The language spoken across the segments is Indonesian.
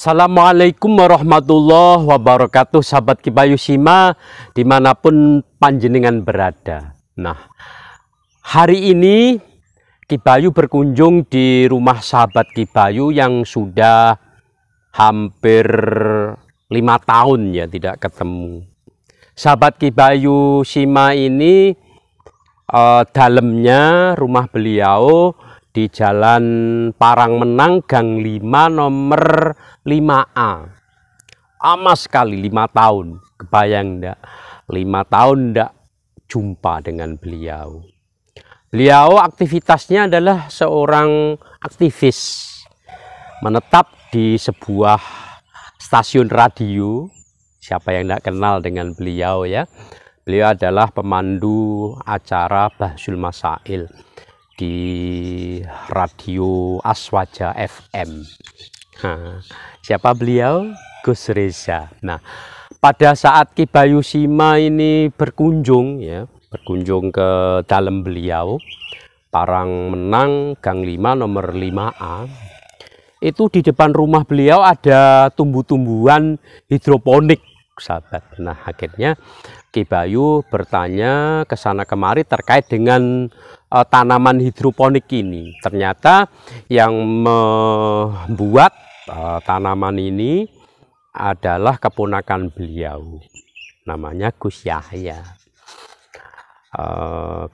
Assalamualaikum warahmatullahi wabarakatuh, sahabat Kibayu Sima dimanapun panjenengan berada. Nah, hari ini Kibayu berkunjung di rumah sahabat Kibayu yang sudah hampir 5 tahun ya tidak ketemu. Sahabat Kibayu Sima ini dalamnya rumah beliau di Jalan Parangmenang Gang 5 nomor 5A. Lama sekali 5 tahun, kebayang enggak? 5 tahun enggak jumpa dengan beliau. Beliau aktivitasnya adalah seorang aktivis, menetap di sebuah stasiun radio. Siapa yang enggak kenal dengan beliau ya? Beliau adalah pemandu acara Bahsul Masail di radio Aswaja FM. Nah, siapa beliau? Gus Reza. Nah, pada saat Kibayu Sima ini berkunjung ke dalam beliau, Parangmenang Gang 5 nomor 5A, itu di depan rumah beliau ada tumbuh-tumbuhan hidroponik, sahabat. Nah, akhirnya Kibayu bertanya ke sana kemari terkait dengan tanaman hidroponik ini. Ternyata yang membuat tanaman ini adalah keponakan beliau, namanya Gus Yahya.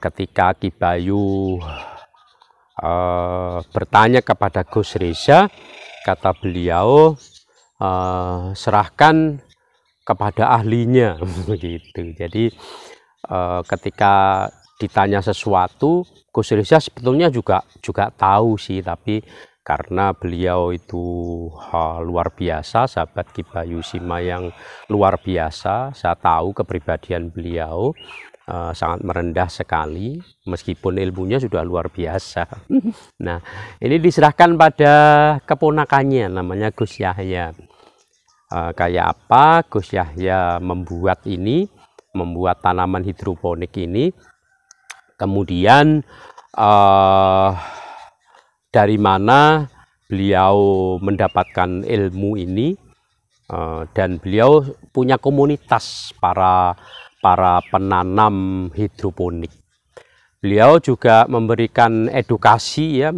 Ketika Kibayu bertanya kepada Gus Reza, kata beliau, serahkan kepada ahlinya begitu. Jadi ketika ditanya sesuatu, Gus Reza sebetulnya juga tahu sih, tapi karena beliau itu luar biasa, sahabat Kibayu Sima yang luar biasa, saya tahu kepribadian beliau sangat merendah sekali, meskipun ilmunya sudah luar biasa. Nah, ini diserahkan pada keponakannya, namanya Gus Yahya. Kayak apa Gus Yahya membuat tanaman hidroponik ini, kemudian dari mana beliau mendapatkan ilmu ini, dan beliau punya komunitas para penanam hidroponik. Beliau juga memberikan edukasi ya,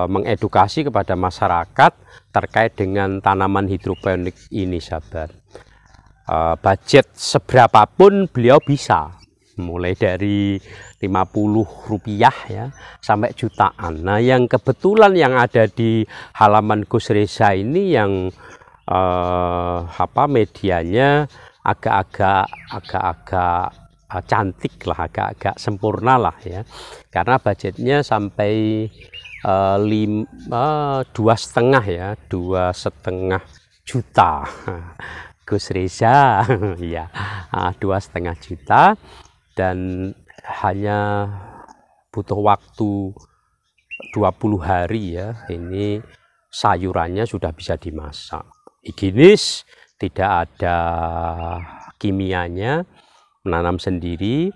mengedukasi kepada masyarakat terkait dengan tanaman hidroponik ini, sahabat. Budget seberapapun beliau bisa, mulai dari Rp50 ya sampai jutaan. Nah, yang kebetulan yang ada di halaman Gus Reza ini yang medianya agak-agak cantik lah, agak-agak sempurna lah ya, karena budgetnya sampai 2,5 juta. Gus Reza ya, 2,5 juta, dan hanya butuh waktu 20 hari ya, ini sayurannya sudah bisa dimasak. Higienis, tidak ada kimianya, menanam sendiri,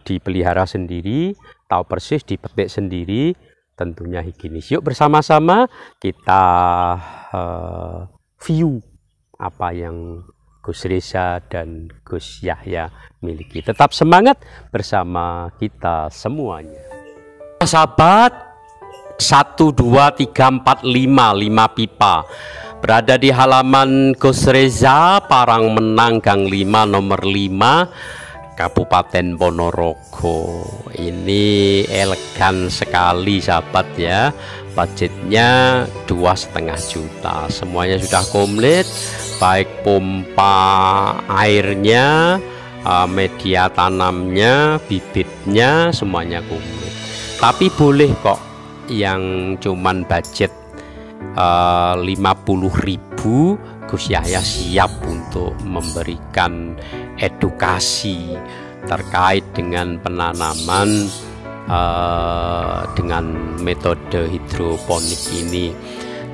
dipelihara sendiri, tahu persis, dipetik sendiri, tentunya higienis. Yuk bersama-sama kita view apa yang Gus Reza dan Gus Yahya miliki. Tetap semangat bersama kita semuanya. Sahabat, 1, 2, 3, 4, 5 pipa berada di halaman Gus Reza, Parangmenang Gang 5 nomor 5, Kabupaten Ponorogo. Ini elegan sekali, sahabat ya. Budgetnya 2,5 juta. Semuanya sudah komplit, baik pompa airnya, media tanamnya, bibitnya, semuanya komplit. Tapi boleh kok yang cuman budget 50.000, Gus Yahya siap untuk memberikan edukasi terkait dengan penanaman dengan metode hidroponik ini.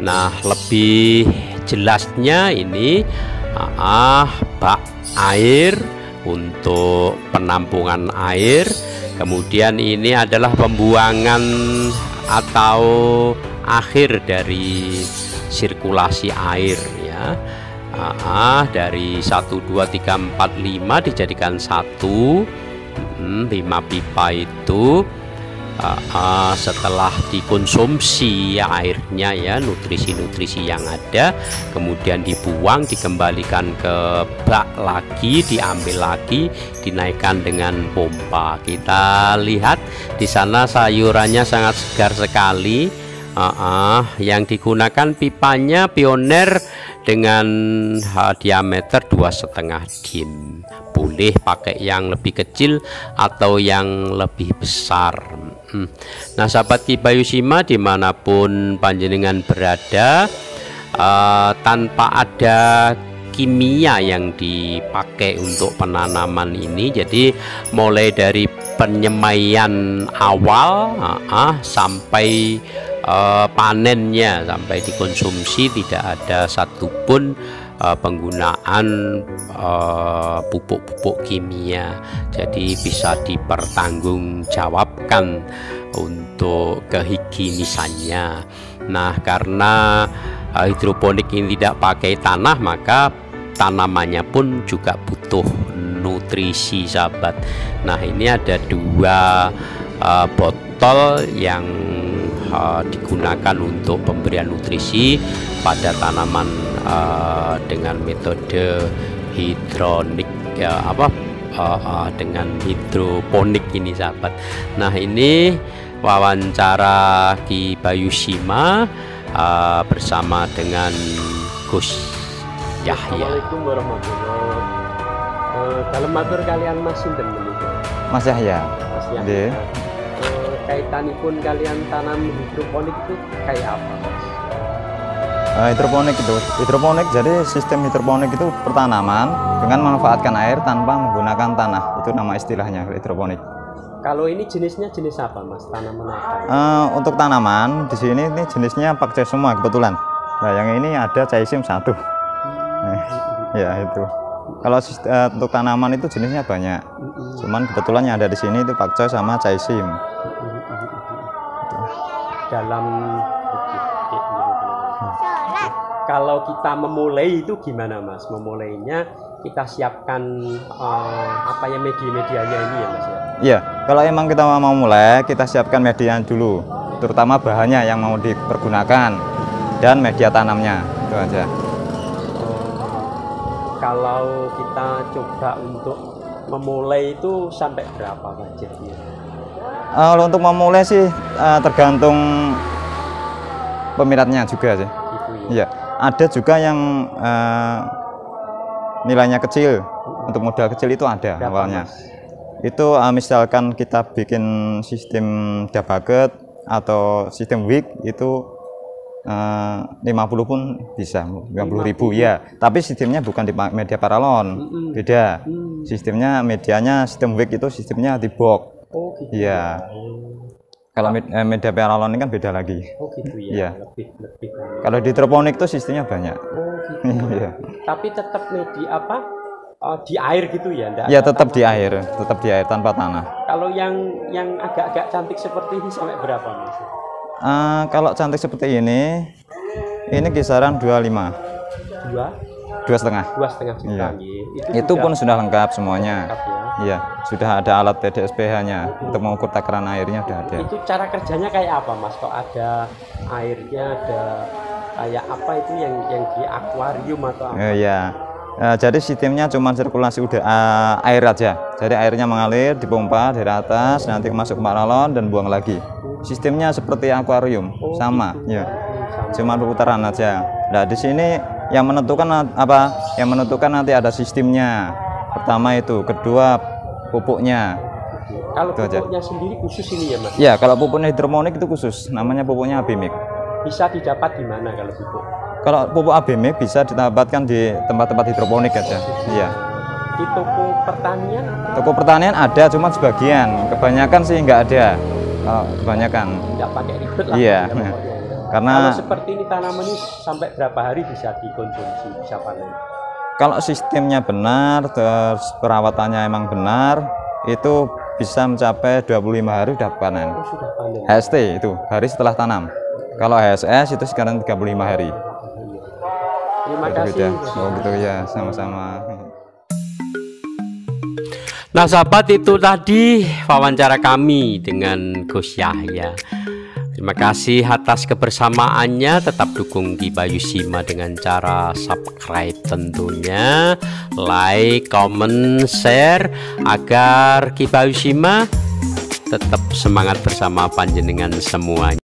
Nah, lebih jelasnya ini bak air untuk penampungan air, kemudian ini adalah pembuangan atau akhir dari sirkulasi air ya. Dari 1 2 3 4 5 dijadikan 1, 5 pipa itu setelah dikonsumsi ya airnya ya, nutrisi-nutrisi yang ada kemudian dibuang, dikembalikan ke bak lagi, diambil lagi, dinaikkan dengan pompa. Kita lihat di sana sayurannya sangat segar sekali. Yang digunakan pipanya Pioneer dengan diameter 2,5 dim. Boleh pakai yang lebih kecil atau yang lebih besar. Nah, sahabat Kibayushima dimanapun panjenengan berada, tanpa ada kimia yang dipakai untuk penanaman ini, jadi mulai dari penyemaian awal sampai panennya, sampai dikonsumsi tidak ada satupun penggunaan pupuk-pupuk kimia. Jadi bisa dipertanggungjawabkan untuk kehigienisannya. Nah, karena hidroponik ini tidak pakai tanah, maka tanamannya pun juga butuh nutrisi, sahabat. Nah, ini ada 2 botol yang digunakan untuk pemberian nutrisi pada tanaman dengan metode hidronik ya, dengan hidroponik ini, sahabat. Nah, ini wawancara Kibayushima bersama dengan Gus Yahya. Assalamualaikum warahmatullahi wabarakatuh. Dalam matur kalian Mas sinten menika? Mas Yahya. Mas Yahya. Kaitanipun kalian tanam hidroponik itu kayak apa, Mas? Hidroponik jadi sistem hidroponik itu pertanaman dengan memanfaatkan air tanpa menggunakan tanah. Itu nama istilahnya hidroponik. Kalau ini jenisnya jenis apa, Mas? Tanaman apa? Untuk tanaman di sini ini jenisnya pakcoy semua kebetulan. Nah, yang ini ada Chaisim 1. Ya itu. Kalau untuk tanaman itu jenisnya banyak. Cuman kebetulan yang ada di sini itu pakcoy sama Chaisim. Dalam kalau kita memulai itu gimana, Mas? Memulainya kita siapkan apa ya, media-medianya ini ya, Mas ya? Iya, kalau emang kita mau mulai, kita siapkan media dulu, terutama bahannya yang mau dipergunakan dan media tanamnya, itu aja. Kalau kita coba untuk memulai itu sampai berapa budgetnya? Kalau untuk memulai sih tergantung peminatnya juga sih. Gitu ya? Iya, ada juga yang nilainya kecil, untuk modal kecil itu ada. Berapa, awalnya. Mas? Itu misalkan kita bikin sistem dabaget atau sistem wig itu 50 pun bisa, 50.000 ya. Tapi sistemnya bukan di media paralon, beda. Sistemnya medianya sistem wig itu sistemnya di box. Oh gitu. Iya. Kalau media paralon ini kan beda lagi. Oh gitu ya. Iya. Lebih. Kalau di hidroponik itu sistemnya banyak. Oh gitu. Iya. Tapi tetap media apa? Di air gitu ya? Iya, tetap di air, tanpa tanah. Kalau yang agak-agak cantik seperti ini sampai berapa, Mas? Kalau cantik seperti ini kisaran 25. 2,5 juta. Iya. Itu pun sudah lengkap semuanya. Lengkap, ya? Iya, sudah ada alat TDSPH-nya untuk mengukur takaran airnya sudah ada. Itu cara kerjanya kayak apa, Mas? Kok ada airnya, ada kayak apa itu yang di akuarium atau apa? Iya. Jadi sistemnya cuma sirkulasi air aja. Jadi airnya mengalir, dipompa dari atas, nanti masuk ke paralon dan buang lagi. Sistemnya seperti akuarium, sama, ya. Cuma berputaran aja. Nah, di sini yang menentukan apa? Yang menentukan nanti ada sistemnya. Pertama itu, kedua pupuknya. Kalau pupuknya sendiri khusus ini ya, Mas? Ya, kalau pupuknya hidroponik itu khusus, namanya pupuknya Abimik. Bisa didapat di mana kalau pupuk? Kalau pupuk Abimik bisa didapatkan di tempat-tempat hidroponik aja. Iya. Di toko pertanian? Toko pertanian ada, cuma sebagian. Kebanyakan sih nggak ada. Kalau kebanyakan. Nggak pakai ribet lah. Iya. Ya, karena kalau seperti ini tanaman ini sampai berapa hari bisa dikonsumsi, bisa panen? Kalau sistemnya benar, terus perawatannya emang benar, itu bisa mencapai 25 hari sudah panen. Oh, sudah panen. HST itu hari setelah tanam. Kalau HSS itu sekarang 35 hari. Terima Beda-beda. kasih. Oh gitu ya, sama-sama. Nah sahabat, itu tadi wawancara kami dengan Gus Yahya. Terima kasih atas kebersamaannya. Tetap dukung Ki Bayu Sima dengan cara subscribe tentunya, like, comment, share, agar Ki Bayu Sima tetap semangat bersama panjenengan semuanya.